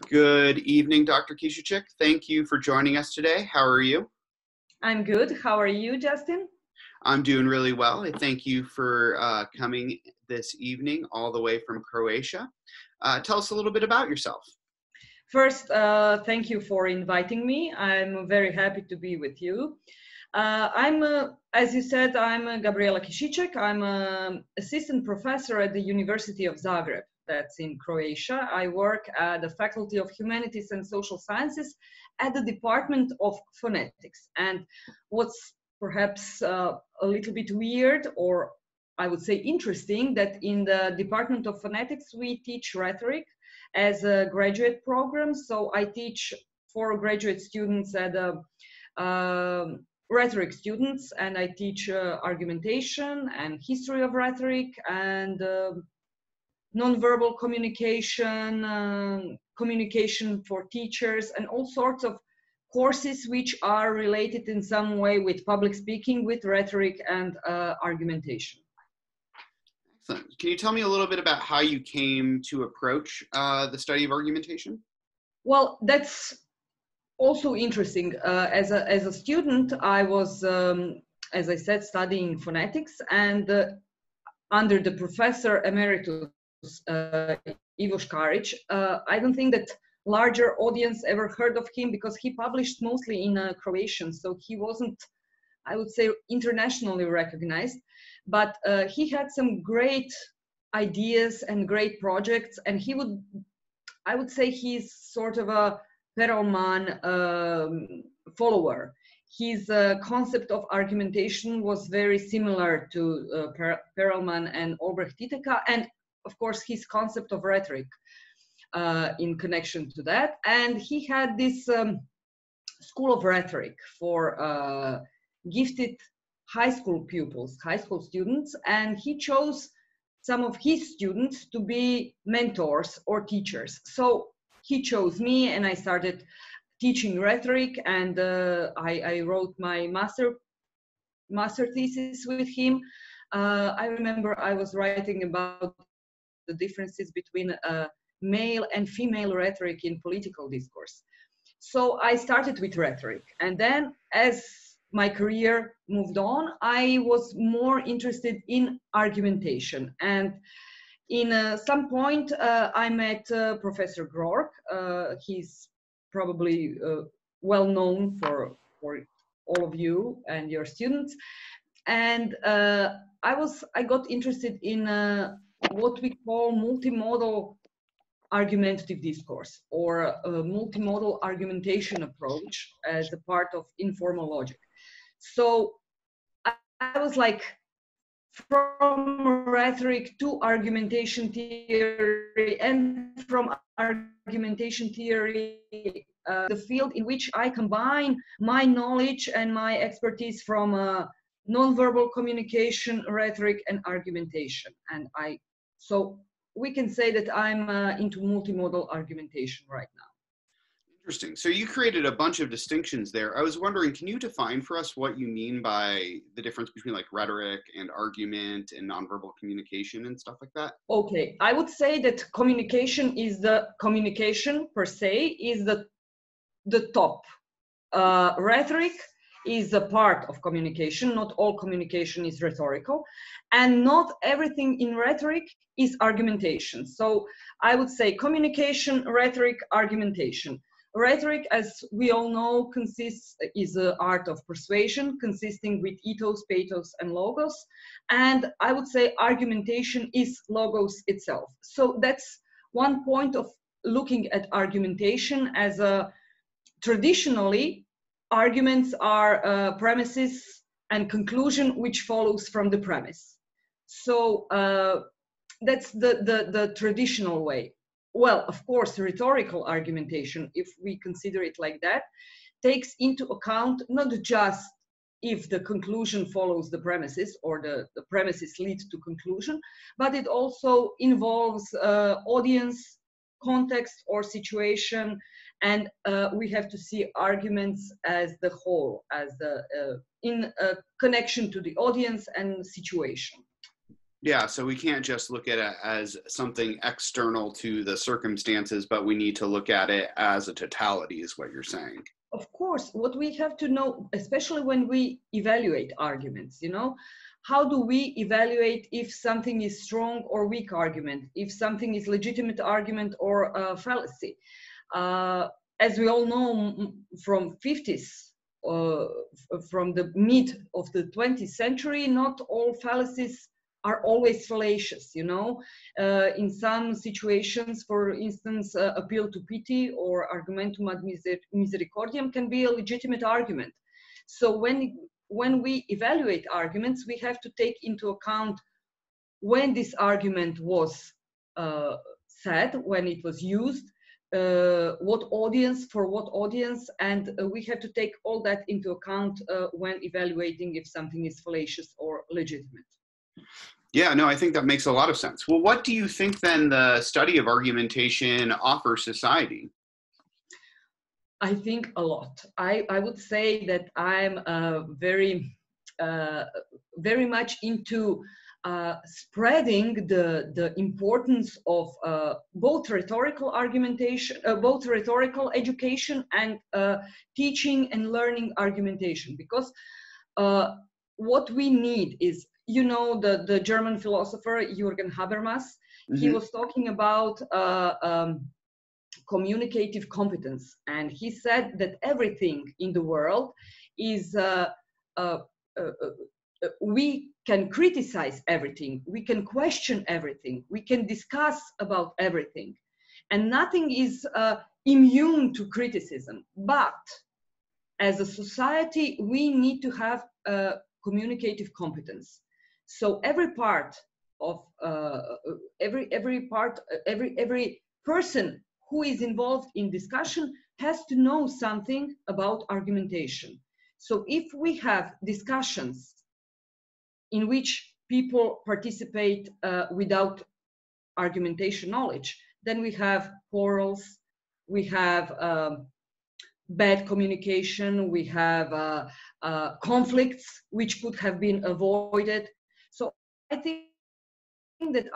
Good evening, Dr. Kisichik. Thank you for joining us today. How are you? I'm good. How are you, Justin? I'm doing really well. I thank you for coming this evening all the way from Croatia. Tell us a little bit about yourself. First, thank you for inviting me. I'm very happy to be with you. As you said, I'm Gabriela Kisichik. I'm an assistant professor at the University of Zagreb, that's in Croatia. I work at the Faculty of Humanities and Social Sciences at the Department of Phonetics. And what's perhaps a little bit weird, or I would say interesting, that in the Department of Phonetics, we teach rhetoric as a graduate program. So I teach for graduate students at rhetoric students, and I teach argumentation and history of rhetoric and nonverbal communication, communication for teachers, and all sorts of courses which are related in some way with public speaking, with rhetoric and argumentation. Excellent. Can you tell me a little bit about how you came to approach the study of argumentation? Well, that's also interesting. As a student, I was, as I said, studying phonetics, and under the professor emeritus Ivo Škarić. I don't think that larger audience ever heard of him because he published mostly in Croatian, so he wasn't, I would say, internationally recognized. But he had some great ideas and great projects, and I would say he's sort of a Perelman follower. His concept of argumentation was very similar to Perelman and Albrecht Titeka, and of course his concept of rhetoric in connection to that. And he had this school of rhetoric for gifted high school pupils, high school students, and he chose some of his students to be mentors or teachers. So he chose me, and I started teaching rhetoric, and I wrote my master thesis with him. I remember I was writing about the differences between male and female rhetoric in political discourse. So I started with rhetoric, and then as my career moved on, I was more interested in argumentation. And in some point, I met Professor Grork. He's probably well known for all of you and your students. And I got interested in what we call multimodal argumentative discourse, or a multimodal argumentation approach as a part of informal logic. So I was like, from rhetoric to argumentation theory, and from argumentation theory, the field in which I combine my knowledge and my expertise from nonverbal communication, rhetoric, and argumentation. And so we can say that I'm into multimodal argumentation right now. Interesting. So you created a bunch of distinctions there. I was wondering, can you define for us what you mean by the difference between like rhetoric and argument and nonverbal communication and stuff like that? Okay, I would say that communication per se is the top. Rhetoric is a part of communication. Not all communication is rhetorical, and not everything in rhetoric is argumentation. So I would say communication, rhetoric, argumentation. Rhetoric, as we all know, is an art of persuasion, consisting with ethos, pathos, and logos. And I would say argumentation is logos itself. So that's one point of looking at argumentation. As traditionally, arguments are premises and conclusion which follows from the premise. So that's the traditional way. Well, of course, rhetorical argumentation, if we consider it like that, takes into account not just if the conclusion follows the premises or the premises lead to conclusion, but it also involves audience, context, or situation, and we have to see arguments as the whole, as in connection to the audience and situation. Yeah, so we can't just look at it as something external to the circumstances, but we need to look at it as a totality, is what you're saying. Of course, what we have to know, especially when we evaluate arguments, how do we evaluate if something is strong or weak argument, if something is legitimate argument or a fallacy? As we all know from 50s, from the mid of the 20th century, not all fallacies are always fallacious, in some situations, for instance, appeal to pity or argumentum ad misericordiam can be a legitimate argument. So when we evaluate arguments, we have to take into account when this argument was said, when it was used, what audience, and we have to take all that into account when evaluating if something is fallacious or legitimate. Yeah, no, I think that makes a lot of sense. Well, what do you think then the study of argumentation offers society? I think a lot. I would say that I'm very much into spreading the importance of both rhetorical argumentation, both rhetorical education and teaching and learning argumentation, because what we need is, the German philosopher Jürgen Habermas, he was talking about communicative competence, and he said that everything in the world is we can criticize everything, we can question everything, we can discuss about everything, and nothing is immune to criticism. But as a society, we need to have communicative competence. So every part of every person who is involved in discussion has to know something about argumentation. So if we have discussions in which people participate without argumentation knowledge, then we have quarrels, we have bad communication, we have conflicts which could have been avoided. So I think that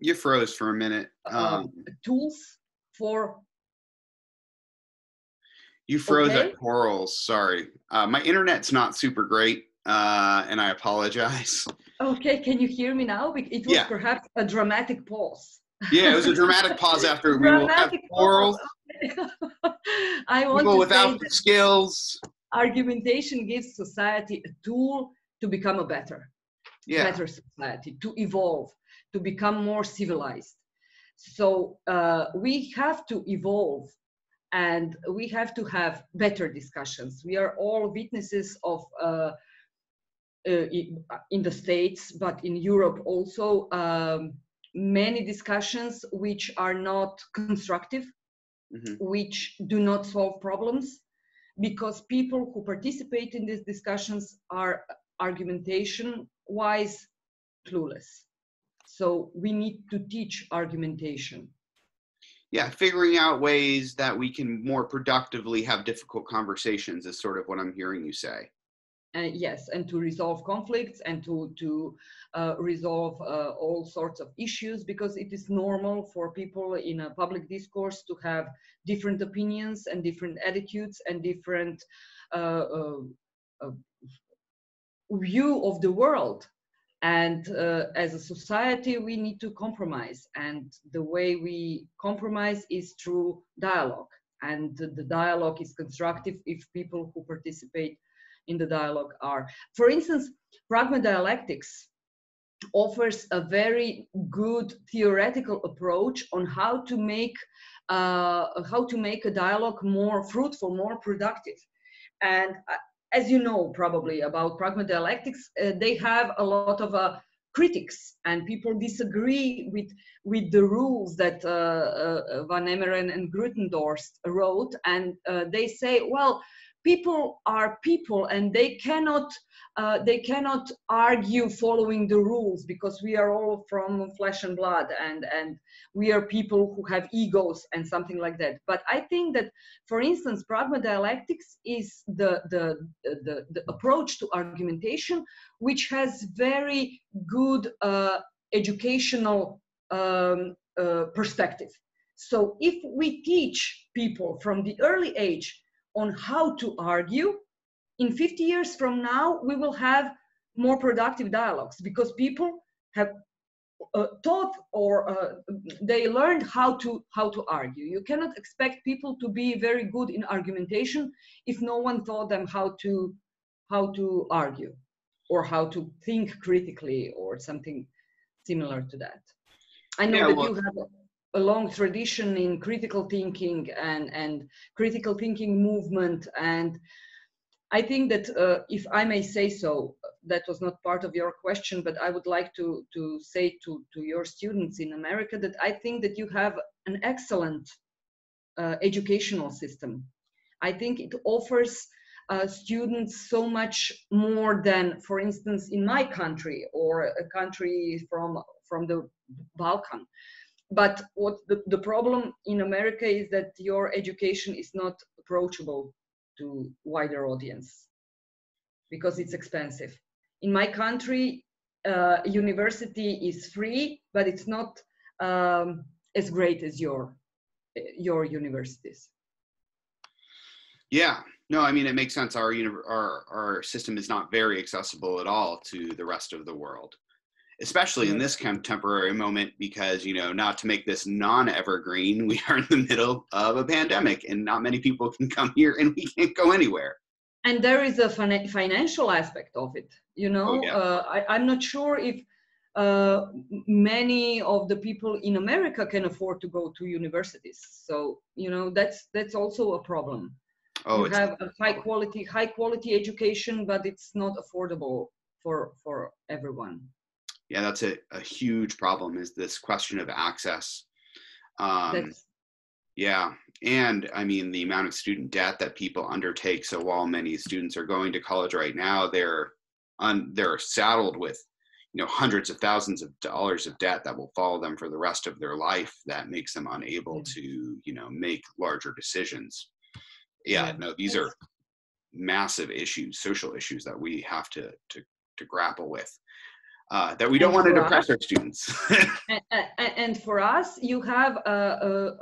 you froze for a minute. Tools for. You froze at quarrels. Sorry, my internet's not super great, and I apologize. Okay, can you hear me now? It was perhaps a dramatic pause. Yeah, it was a dramatic pause after we will have quarrels. I want people to without say skills. Argumentation gives society a tool to become a better society, to evolve, to become more civilized. So we have to evolve, and we have to have better discussions. We are all witnesses of in the States, but in Europe also, many discussions which are not constructive, which do not solve problems, because people who participate in these discussions are argumentation-wise clueless. So we need to teach argumentation. Yeah, figuring out ways that we can more productively have difficult conversations is sort of what I'm hearing you say. Yes, and to resolve conflicts and to resolve all sorts of issues, because it is normal for people in a public discourse to have different opinions and different attitudes and different view of the world. And as a society, we need to compromise. And the way we compromise is through dialogue. And the dialogue is constructive if people who participate in the dialogue are. For instance, pragma dialectics offers a very good theoretical approach on how to make a dialogue more fruitful, more productive. And as you know probably about pragma dialectics, they have a lot of critics, and people disagree with the rules that Van Emmeren and Grutendorst wrote, and they say, well, people are people, and they cannot argue following the rules, because we are all from flesh and blood, and we are people who have egos and something like that. But I think that, for instance, pragma dialectics is the approach to argumentation which has very good educational perspective. So if we teach people from the early age on how to argue, in 50 years from now, we will have more productive dialogues, because people have taught, or they learned how to argue. You cannot expect people to be very good in argumentation if no one taught them how to argue, or how to think critically, or something similar to that. I know that you have a long tradition in critical thinking and critical thinking movement, and I think that, if I may say so, that was not part of your question, but I would like to say to your students in America that I think that you have an excellent educational system. I think it offers students so much more than, for instance, in my country, or a country from the Balkan. But what the problem in America is that your education is not approachable to wider audience, because it's expensive. In my country, university is free, but it's not as great as your universities. Yeah, no, I mean, it makes sense. Our system is not very accessible at all to the rest of the world, especially in this contemporary moment, because, you know, not to make this non-evergreen, we are in the middle of a pandemic and not many people can come here, and we can't go anywhere. And there is a financial aspect of it, you know. I'm not sure if many of the people in America can afford to go to universities. So, you know, that's also a problem. You have a high quality education, but it's not affordable for everyone. Yeah, that's a huge problem, is this question of access. Yeah, and I mean, the amount of student debt that people undertake. So while many students are going to college right now, they're saddled with, you know, hundreds of thousands of dollars of debt that will follow them for the rest of their life, that makes them unable to, you know, make larger decisions. Yeah, no, these are massive issues, social issues that we have to grapple with. That we don't want to depress our students. and for us, you have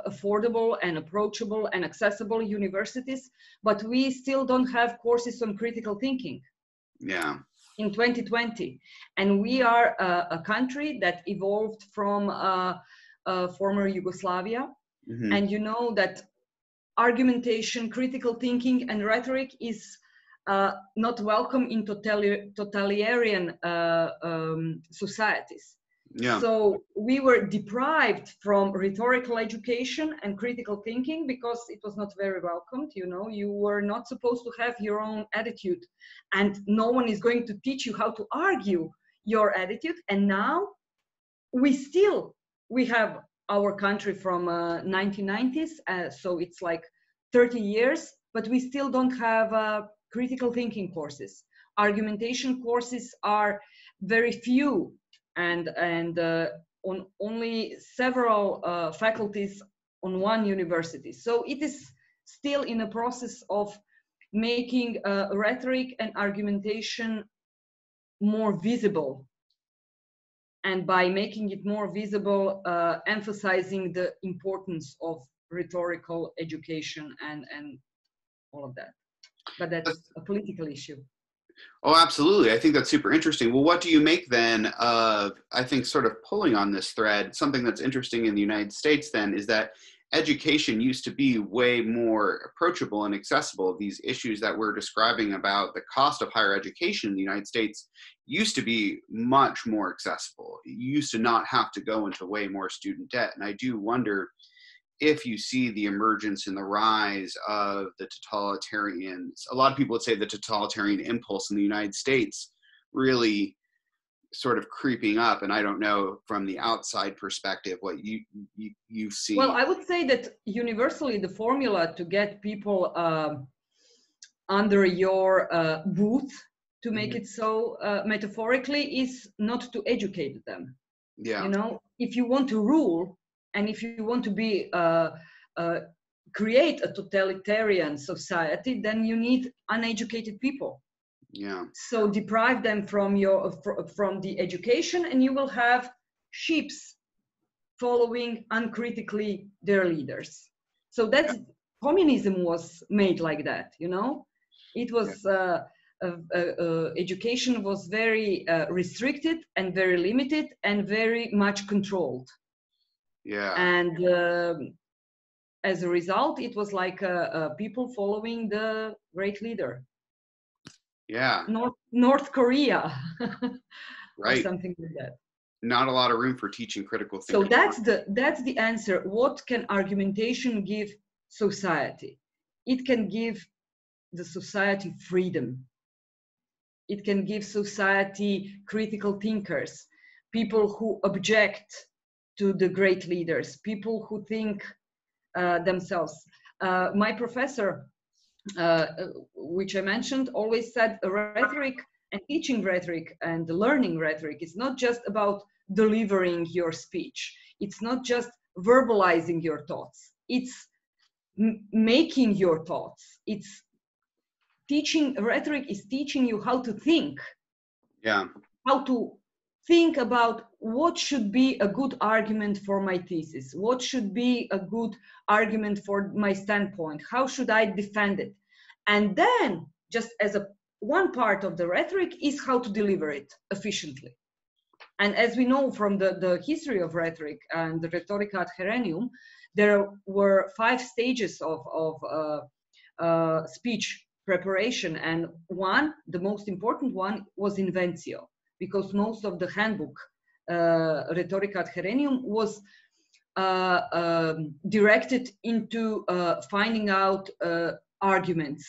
affordable and approachable and accessible universities, but we still don't have courses on critical thinking. Yeah. In 2020, and we are a country that evolved from former Yugoslavia, and you know that argumentation, critical thinking, and rhetoric is not welcome in totalitarian societies. Yeah. So we were deprived from rhetorical education and critical thinking because it was not very welcomed. You know, you were not supposed to have your own attitude, and no one is going to teach you how to argue your attitude. And now we have our country from 1990s, so it's like 30 years, but we still don't have critical thinking courses. Argumentation courses are very few, and on only several faculties on one university. So it is still in a process of making rhetoric and argumentation more visible. And by making it more visible, emphasizing the importance of rhetorical education and all of that. But that's a political issue. Oh, absolutely. I think that's super interesting. Well, what do you make then of, I think, sort of pulling on this thread, something that's interesting in the United States then is that education used to be way more approachable and accessible. These issues that we're describing about the cost of higher education in the United States used to be much more accessible. You used to not have to go into way more student debt. And I do wonder if you see the emergence and the rise of the totalitarian, a lot of people would say the totalitarian impulse in the United States really sort of creeping up. And I don't know from the outside perspective what you see. Well, I would say that universally the formula to get people under your booth, to make it so metaphorically, is not to educate them. Yeah. You know, if you want to rule and if you want to be create a totalitarian society, then you need uneducated people. Yeah. So deprive them from your from the education, and you will have sheeps following uncritically their leaders. So that's communism was made like that. You know, it was education was very restricted and very limited and very much controlled. Yeah. And as a result, it was like people following the great leader. Yeah. North Korea, right. or something like that. Not a lot of room for teaching critical thinking. So that's the answer. What can argumentation give society? It can give the society freedom. It can give society critical thinkers, people who object to the great leaders, people who think themselves. My professor, which I mentioned, always said rhetoric and teaching rhetoric and learning rhetoric is not just about delivering your speech. It's not just verbalizing your thoughts. It's making your thoughts. It's teaching. Rhetoric is teaching you how to think. Yeah. How to think about what should be a good argument for my thesis, what should be a good argument for my standpoint, how should I defend it. And then, just as one part of the rhetoric is how to deliver it efficiently. And as we know from the history of rhetoric and the Rhetorica ad Herennium, there were 5 stages of speech preparation, and the most important one, was inventio, because most of the handbook, Rhetorica ad Herennium, was directed into finding out arguments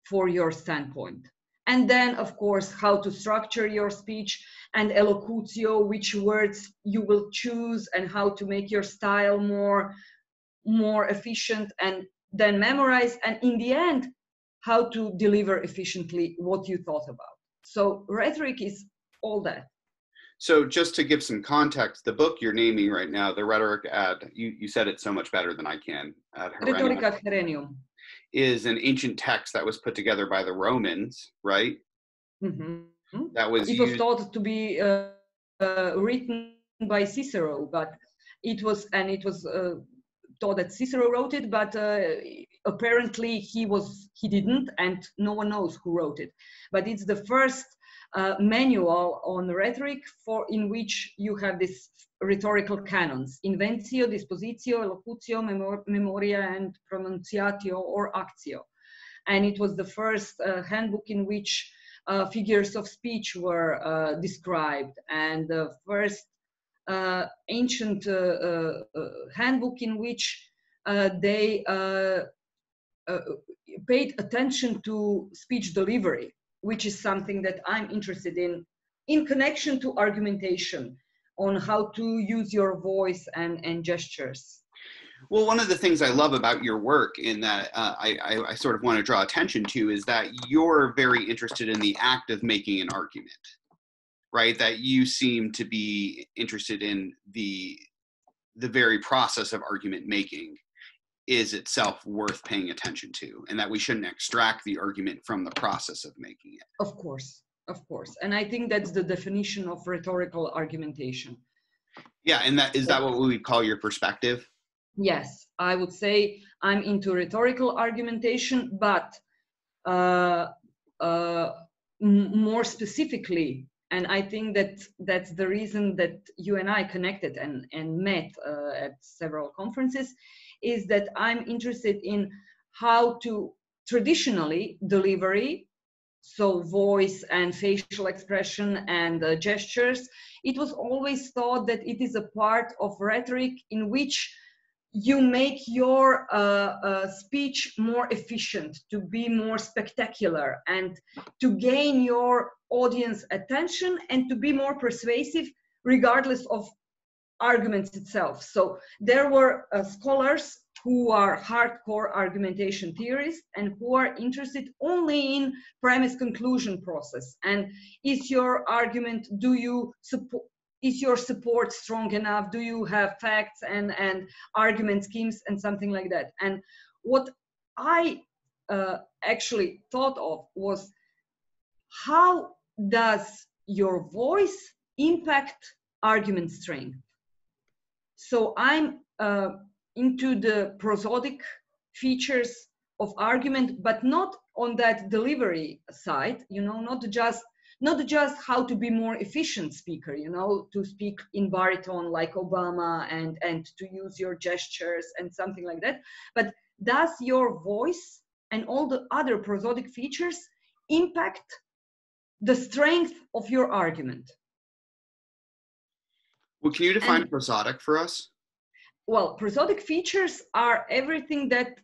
for your standpoint. And then, of course, how to structure your speech, and elocutio, which words you will choose, and how to make your style more efficient, and then memorize, and in the end, how to deliver efficiently what you thought about. So rhetoric is all that. So just to give some context, the book you're naming right now, the Rhetoric ad, you said it so much better than I can. Rhetorica ad Herennium is an ancient text that was put together by the Romans, right? Mm-hmm. That was it was thought to be written by Cicero, but it was thought that Cicero wrote it, but apparently he didn't, and no one knows who wrote it. But it's the first manual on rhetoric in which you have these rhetorical canons: inventio, dispositio, elocutio, memoria, and pronunciatio or actio. And it was the first handbook in which figures of speech were described, and the first ancient handbook in which they paid attention to speech delivery, which is something that I'm interested in connection to argumentation, on how to use your voice and gestures. Well, one of the things I love about your work, in that I sort of want to draw attention to, is that you're very interested in the act of making an argument, right? That you seem to be interested in the very process of argument making is itself worth paying attention to, and that we shouldn't extract the argument from the process of making it. Of course. And I think that's the definition of rhetorical argumentation. Yeah, and is that what we would call your perspective? Yes, I would say I'm into rhetorical argumentation, but more specifically, and I think that's the reason that you and I connected and met at several conferences, is that I'm interested in how to traditionally delivery, so voice and facial expression and gestures, it was always thought that it is a part of rhetoric in which you make your speech more efficient, to be more spectacular, and to gain your audience attention, and to be more persuasive regardless of arguments itself. So there were scholars who are hardcore argumentation theorists and who are interested only in premise conclusion process. And is your argument, do you support, is your support strong enough? Do you have facts and argument schemes and something like that? And what I actually thought of was, how does your voice impact argument strength? So I'm into the prosodic features of argument, but not on that delivery side, you know, not just how to be more efficient speaker, you know, to speak in baritone like Obama and to use your gestures and something like that, but does your voice and all the other prosodic features impact the strength of your argument? Well, can you define prosodic for us? Well, prosodic features are everything that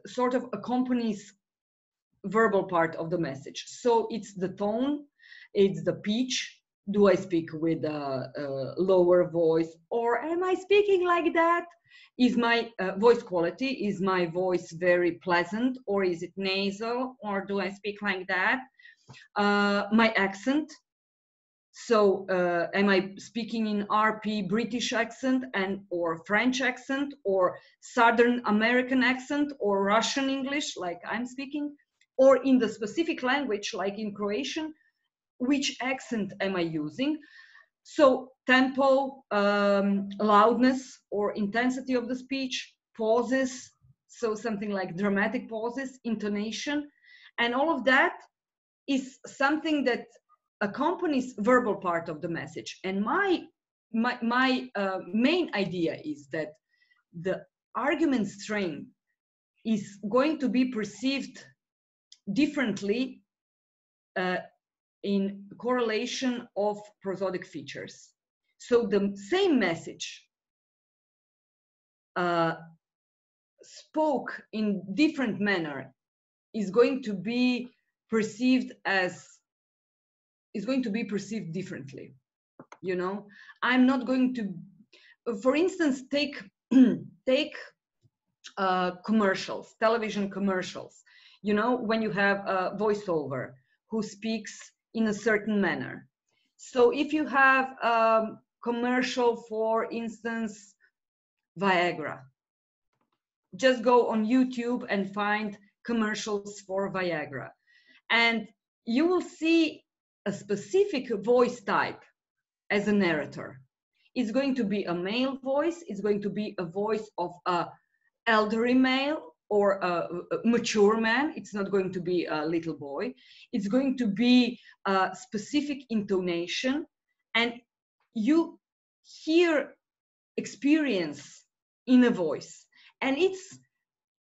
sort of accompanies verbal part of the message. So it's the tone, it's the pitch. Do I speak with a lower voice, or am I speaking like that? Is my voice quality, is my voice very pleasant, or is it nasal, or do I speak like that? My accent. So am I speaking in RP British accent and or French accent or Southern American accent or Russian English like I'm speaking, or in the specific language like in Croatian, which accent am I using? So tempo, loudness or intensity of the speech, pauses, so something like dramatic pauses, intonation, and all of that is something that accompanies verbal part of the message. And my main idea is that the argument strength is going to be perceived differently in correlation of prosodic features. So the same message spoke in different manner is going to be perceived differently. You know, I'm not going to, for instance, take commercials, television commercials. You know, when you have a voiceover who speaks in a certain manner. So if you have a commercial, for instance, Viagra, just go on YouTube and find commercials for Viagra, and you will see a specific voice type as a narrator. It's going to be a male voice. It's going to be a voice of a elderly male or a mature man. It's not going to be a little boy. It's going to be a specific intonation, and you hear experience in a voice. And it's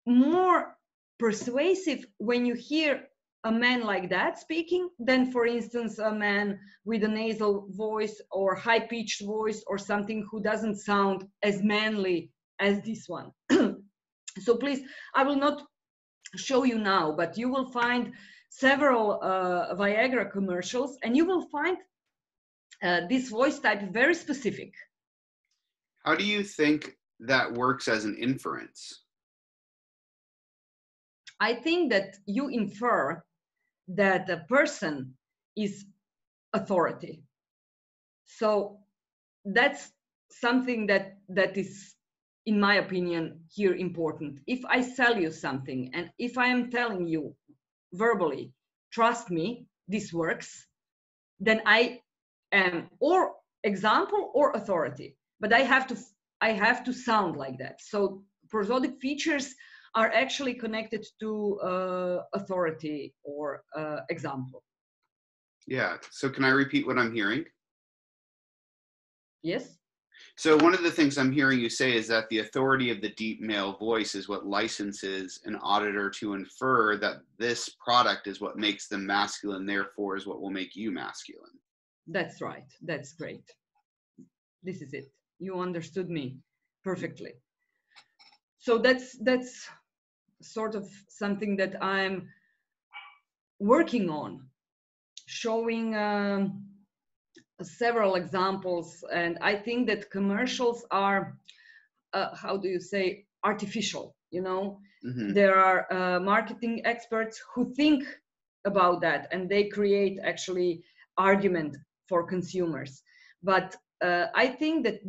more persuasive when you hear a man like that speaking than, for instance, a man with a nasal voice or high-pitched voice or something who doesn't sound as manly as this one. So please, I will not show you now, but you will find several Viagra commercials, and you will find this voice type very specific. How do you think that works as an inference? I think that you infer that the person is authority. So that's something that is, in my opinion, here important. If I sell you something and if I am telling you verbally, trust me, this works, then I am or example or authority, but I have to sound like that. So prosodic features are actually connected to authority or example. Yeah, so can I repeat what I'm hearing? Yes. So one of the things I'm hearing you say is that the authority of the deep male voice is what licenses an auditor to infer that this product is what makes them masculine, therefore is what will make you masculine. That's right. That's great. This is it. You understood me perfectly. So that's sort of something that I'm working on, showing several examples. And I think that commercials are, how do you say, artificial, you know. Mm-hmm. There are marketing experts who think about that, and they create actually argument for consumers. But I think that,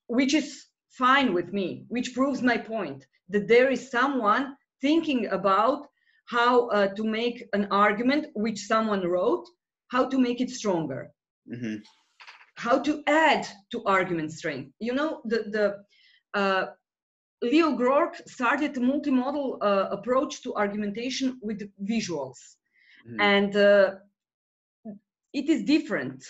which is fine with me, which proves my point, that there is someone thinking about how to make an argument which someone wrote, how to make it stronger, Mm-hmm. how to add to argument strength. You know, Leo Grork started a multimodal approach to argumentation with visuals. Mm-hmm. And it is different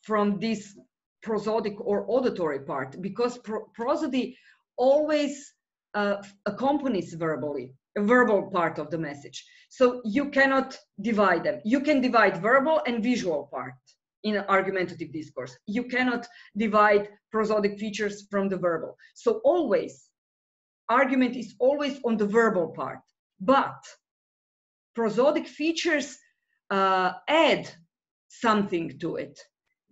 from this prosodic or auditory part, because prosody always accompanies verbally, a verbal part of the message. So you cannot divide them. You can divide verbal and visual part in an argumentative discourse. You cannot divide prosodic features from the verbal. So always, argument is always on the verbal part, but prosodic features add something to it.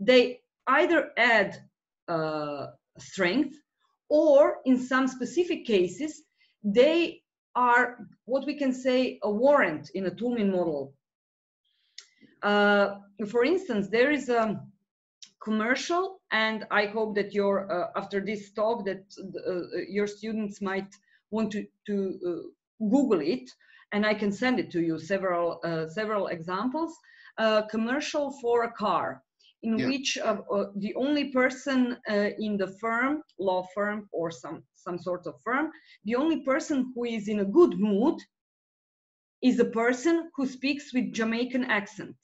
They either add strength, or in some specific cases, they are what we can say a warrant in a Toulmin model. For instance, there is a commercial, and I hope that after this talk that your students might want to Google it, and I can send it to you, several examples. Commercial for a car, in which the only person in the firm, law firm or some sort of firm, the only person who is in a good mood is a person who speaks with Jamaican accent.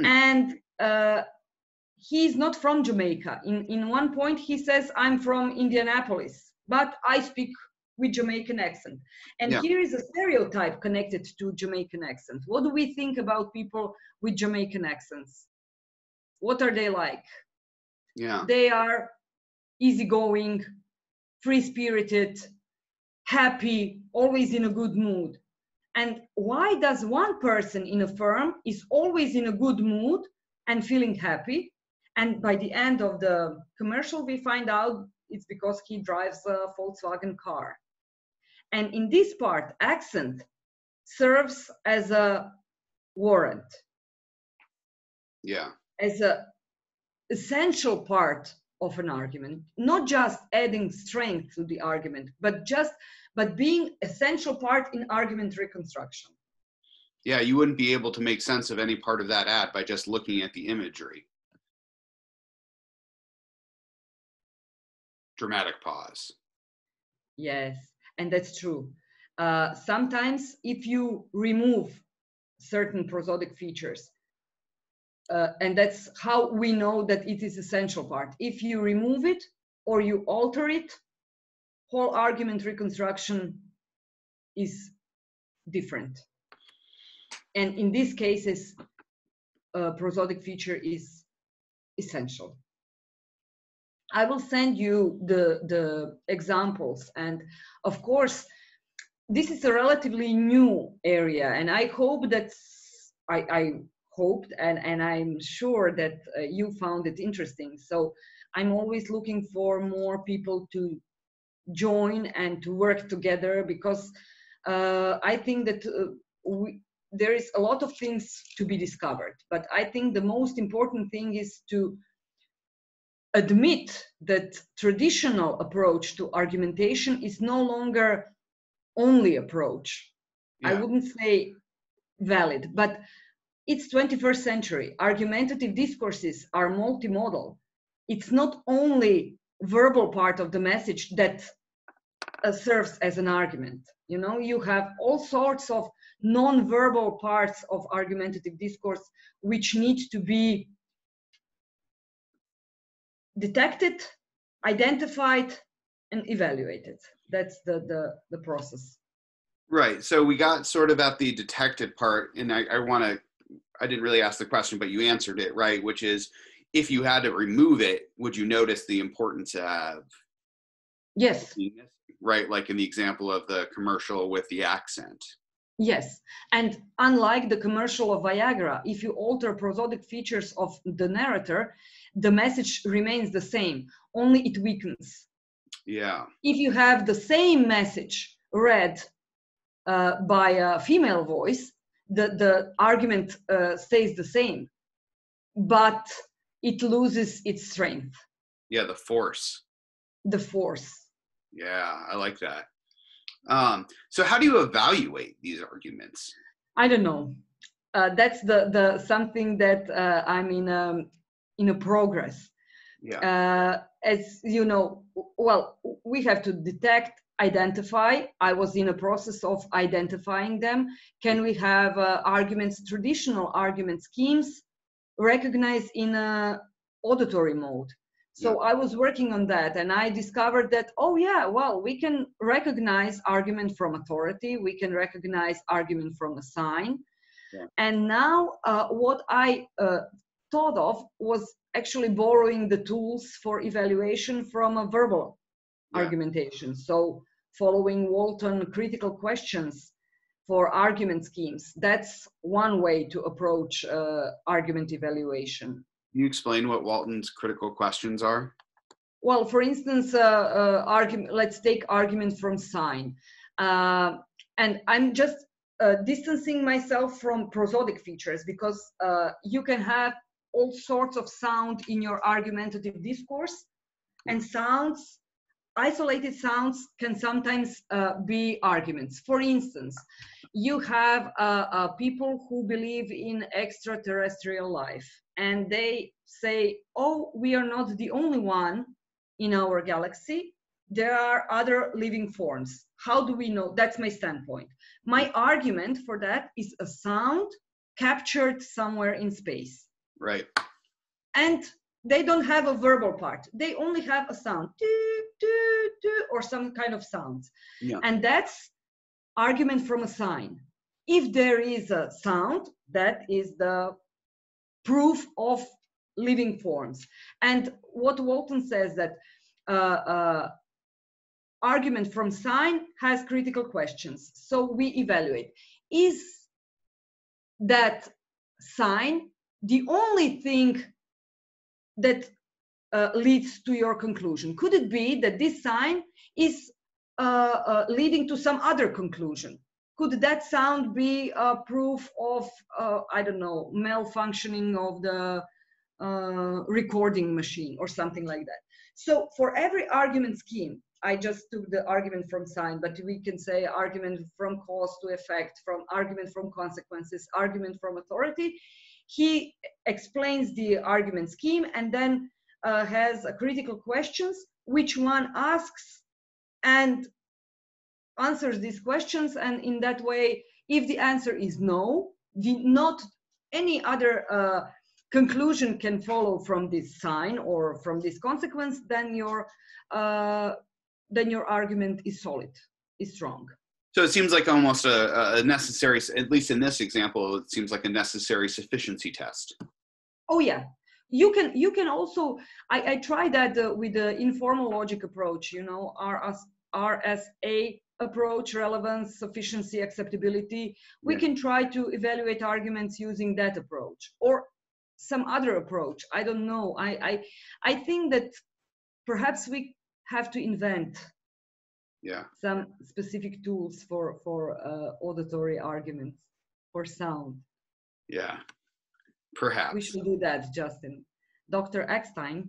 And he's not from Jamaica. In one point he says, I'm from Indianapolis, but I speak with Jamaican accent. And here is a stereotype connected to Jamaican accent. What do we think about people with Jamaican accents? What are they like? They are easygoing, free-spirited, happy, always in a good mood. And why does one person in a firm is always in a good mood and feeling happy? And by the end of the commercial, we find out it's because he drives a Volkswagen car. And in this part, accent serves as a warrant. As an essential part of an argument, not just adding strength to the argument, but being essential part in argument reconstruction. Yeah, you wouldn't be able to make sense of any part of that ad by just looking at the imagery. Dramatic pause. Yes, and that's true. Sometimes if you remove certain prosodic features, and that's how we know that it is essential part. If you remove it or you alter it, whole argument reconstruction is different. And in these cases, prosodic feature is essential. I will send you the examples. And of course, this is a relatively new area. And I hope that I hoped and I'm sure that you found it interesting. So I'm always looking for more people to join and to work together, because I think that there is a lot of things to be discovered. But I think the most important thing is to admit that traditional approach to argumentation is no longer only approach. I wouldn't say valid, but it's 21st century. Argumentative discourses are multimodal. It's not only verbal part of the message that serves as an argument. You know, you have all sorts of non-verbal parts of argumentative discourse which need to be detected, identified, and evaluated. That's the process. Right. So we got sort of at the detected part, and I didn't really ask the question, but you answered it, right? Which is, if you had to remove it, would you notice the importance of? Yes. Right, like in the example of the commercial with the accent. Yes, and unlike the commercial of Viagra, if you alter prosodic features of the narrator, the message remains the same, only it weakens. Yeah. If you have the same message read by a female voice, the argument stays the same, but it loses its strength. Yeah, the force. The force. Yeah, I like that. So how do you evaluate these arguments? I don't know. That's the something that I'm in a progress. Yeah. As you know, well, we have to detect, identify. I was in a process of identifying them. Can we have arguments, traditional argument schemes, recognized in a auditory mode? So I was working on that, and I discovered that, oh yeah, well, we can recognize argument from authority, we can recognize argument from a sign. Yeah. And now what I thought of was actually borrowing the tools for evaluation from a verbal argumentation. So following Walton critical questions for argument schemes, that's one way to approach argument evaluation. Can you explain what Walton's critical questions are? Well, for instance, let's take argument from sign. And I'm just distancing myself from prosodic features, because you can have all sorts of sound in your argumentative discourse, and sounds, isolated sounds, can sometimes be arguments. For instance, you have people who believe in extraterrestrial life, and they say, oh, we are not the only one in our galaxy. There are other living forms. How do we know? That's my standpoint. My argument for that is a sound captured somewhere in space. Right. And they don't have a verbal part. They only have a sound, doo, doo, doo, or some kind of sounds. Yeah. And that's argument from a sign. If there is a sound, that is the proof of living forms. And what Walton says, that argument from sign has critical questions. So we evaluate, is that sign the only thing that leads to your conclusion? Could it be that this sign is leading to some other conclusion? Could that sound be a proof of, I don't know, malfunctioning of the recording machine or something like that? So for every argument scheme, I just took the argument from sign, but we can say argument from cause to effect, from argument from consequences, argument from authority. He explains the argument scheme, and then has critical questions, which one asks and answers these questions. And in that way, if the answer is no, not any other conclusion can follow from this sign or from this consequence, then your argument is solid, is strong. So it seems like almost a necessary, at least in this example, it seems like a necessary sufficiency test. Oh yeah, you can also, I try that with the informal logic approach, you know, RSA approach, relevance, sufficiency, acceptability. We can try to evaluate arguments using that approach, or some other approach. I don't know. I think that perhaps we have to invent some specific tools for auditory arguments, for sound. Yeah, perhaps. We should do that, Justin. Dr. Eckstein.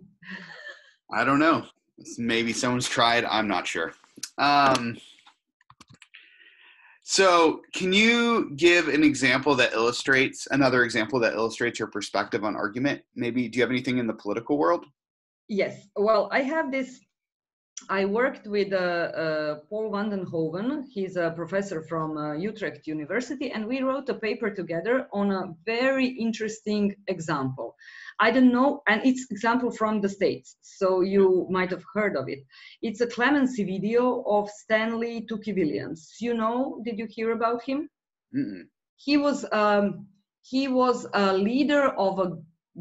I don't know. Maybe someone's tried. I'm not sure. So can you give an example that illustrates, another example that illustrates your perspective on argument? Maybe, do you have anything in the political world? Yes. Well, I have this. I worked with Paul van den Hoven. He's a professor from Utrecht University, and we wrote a paper together on a very interesting example. I don't know, and it's example from the States, so you might have heard of it. It's a clemency video of Stanley Tookie-Williams. You know, did you hear about him? Mm-mm. He was a leader of a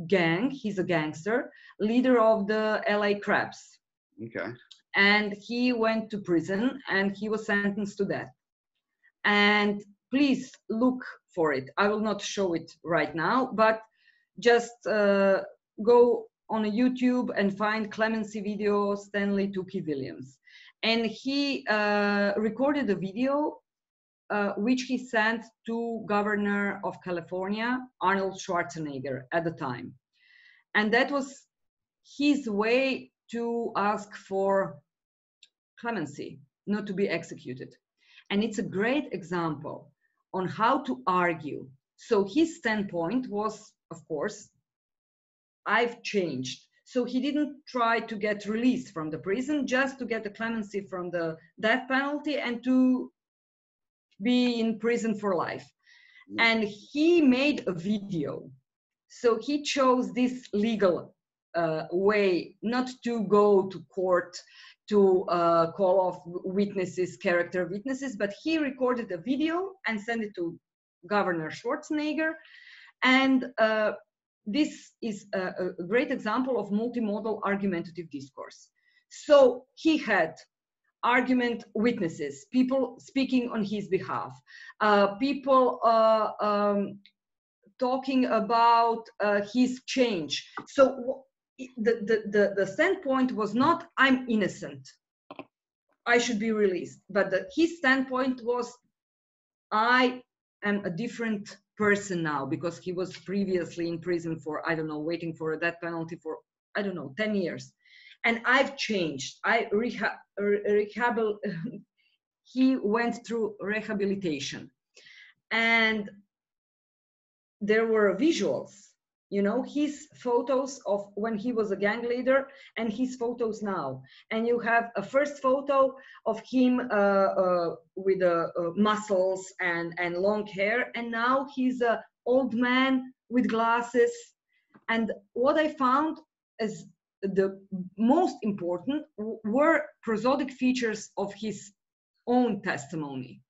gang. He's a gangster, leader of the LA Crabs. Okay. And he went to prison, and he was sentenced to death. And please look for it. I will not show it right now, but just go on YouTube and find clemency video, Stanley Tookie Williams. And he recorded a video which he sent to Governor of California, Arnold Schwarzenegger, at the time. And that was his way to ask for clemency, not to be executed. And it's a great example on how to argue. So his standpoint was, of course, I've changed. So he didn't try to get released from the prison, just to get the clemency from the death penalty and to be in prison for life. And he made a video. So he chose this legal way, not to go to court to call off witnesses, character witnesses, but he recorded a video and sent it to Governor Schwarzenegger. And this is a great example of multimodal argumentative discourse. So he had argument witnesses, people speaking on his behalf, people talking about his change. So the standpoint was not, I'm innocent, I should be released. But his standpoint was, I am a different person now, because he was previously in prison for, I don't know, waiting for a death penalty for, I don't know, 10 years. And I've changed. He went through rehabilitation. And there were visuals, you know, his photos of when he was a gang leader and his photos now. And you have a first photo of him with muscles and long hair. And now he's an old man with glasses. And what I found is the most important were prosodic features of his own testimony.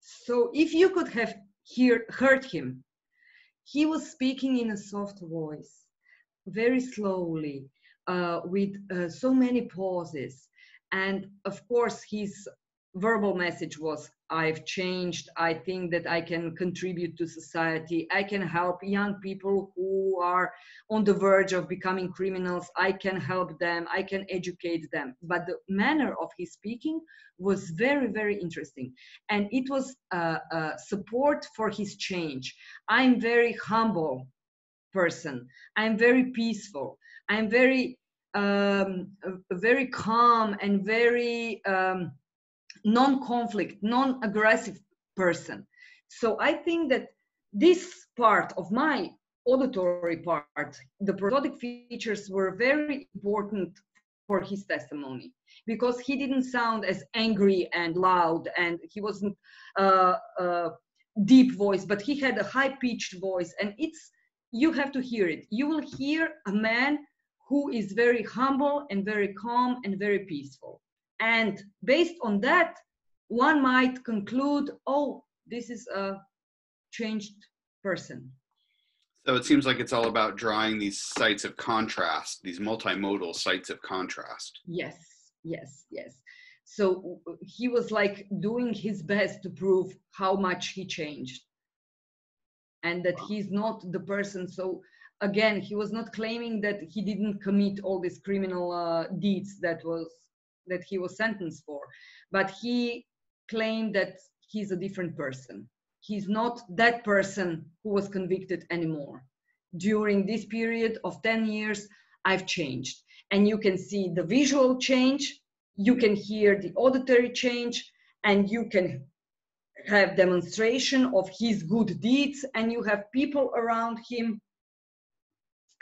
So if you could have heard him, he was speaking in a soft voice, very slowly, with so many pauses. And of course, his verbal message was, I've changed. I think that I can contribute to society. I can help young people who are on the verge of becoming criminals. I can help them. I can educate them. But the manner of his speaking was very, very interesting. And it was support for his change. I'm very humble person. I'm very peaceful. I'm very, very calm and very, non-conflict, non-aggressive person. So I think that this part of my auditory part, the prosodic features were very important for his testimony, because he didn't sound as angry and loud, and he wasn't deep voice, but he had a high-pitched voice. And you have to hear it. You will hear a man who is very humble and very calm and very peaceful. And based on that, one might conclude, oh, this is a changed person. So it seems like it's all about drawing these sites of contrast, these multimodal sites of contrast. Yes, yes, yes. So he was like doing his best to prove how much he changed. And that he's not the person. So again, he was not claiming that he didn't commit all these criminal deeds that he was sentenced for, but he claimed that he's a different person. He's not that person who was convicted anymore. During this period of 10 years, I've changed. And you can see the visual change, you can hear the auditory change, and you can have demonstration of his good deeds, and you have people around him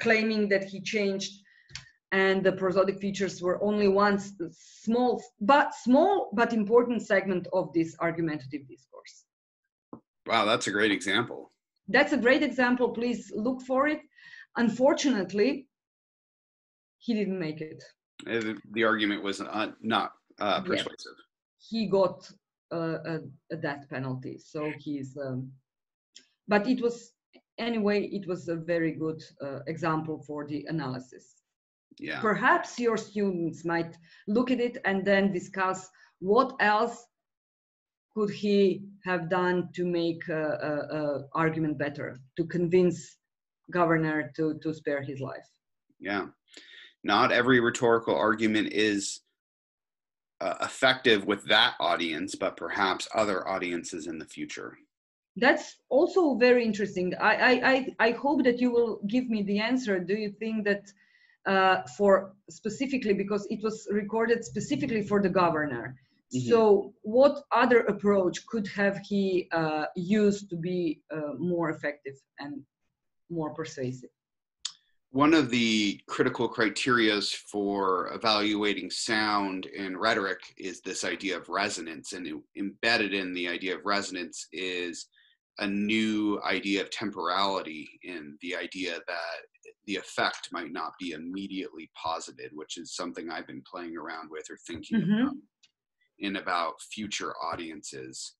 claiming that he changed. And the prosodic features were only one small but important segment of this argumentative discourse. Wow, that's a great example. That's a great example. Please look for it. Unfortunately, he didn't make it. The argument was not persuasive. Yes. He got a death penalty. So he's, but it was, anyway, it was a very good example for the analysis. Yeah. Perhaps your students might look at it and then discuss what else could he have done to make a argument better, to convince governor to spare his life. Yeah. not every rhetorical argument is effective with that audience, but perhaps other audiences in the future. That's also very interesting. I hope that you will give me the answer. Do you think that for specifically, because it was recorded specifically for the governor, so what other approach could have he used to be more effective and more persuasive? One of the critical criterias for evaluating sound in rhetoric is this idea of resonance, and embedded in the idea of resonance is a new idea of temporality, in the idea that the effect might not be immediately posited, which is something I've been playing around with or thinking about future audiences.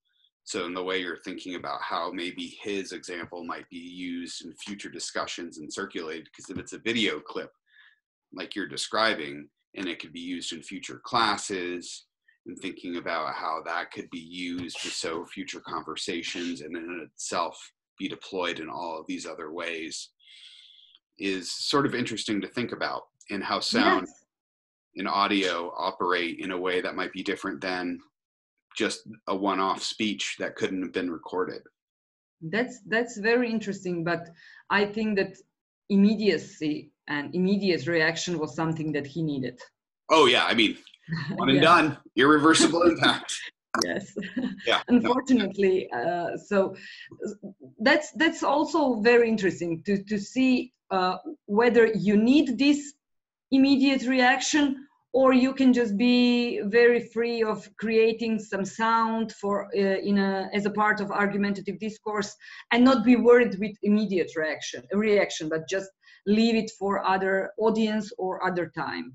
So in the way you're thinking about how maybe his example might be used in future discussions and circulated, because if it's a video clip like you're describing, and it could be used in future classes, and thinking about how that could be used to sow future conversations and in itself be deployed in all of these other ways, is sort of interesting to think about, and how sound and audio operate in a way that might be different than just a one-off speech that couldn't have been recorded. That's very interesting, but I think that immediacy and immediate reaction was something that he needed. Oh yeah, I mean, one and done, irreversible impact. Yes. Yeah. Unfortunately, so that's also very interesting to see whether you need this immediate reaction, or you can just be very free of creating some sound for as a part of argumentative discourse, and not be worried with immediate reaction, but just leave it for other audience or other time.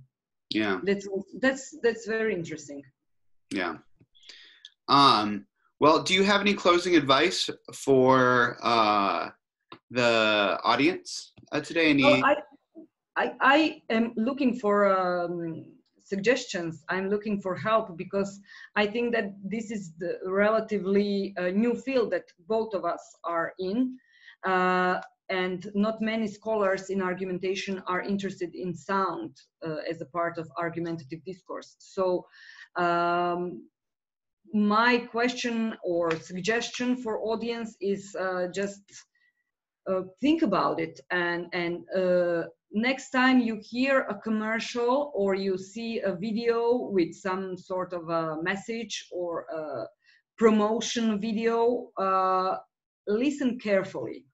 Yeah, that's very interesting. Yeah. Well, do you have any closing advice for the audience today? I am looking for suggestions. I'm looking for help, because I think that this is the relatively new field that both of us are in, and not many scholars in argumentation are interested in sound as a part of argumentative discourse. So my question or suggestion for audience is just think about it, and next time you hear a commercial or you see a video with some sort of a message or a promotion video, listen carefully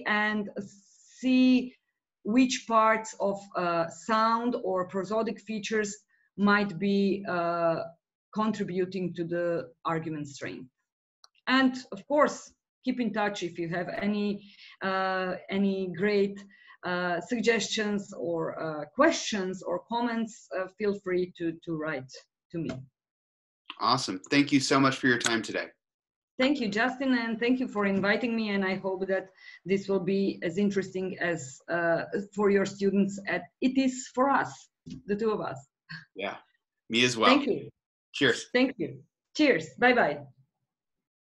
and see which parts of sound or prosodic features might be contributing to the argument strength. And of course, keep in touch if you have any great suggestions or questions or comments. Feel free to write to me. Awesome. Thank you so much for your time today. Thank you, Justin, and thank you for inviting me. And I hope that this will be as interesting as for your students as it is for us, the two of us. Yeah, me as well. Thank you. Cheers. Thank you. Cheers. Bye-bye.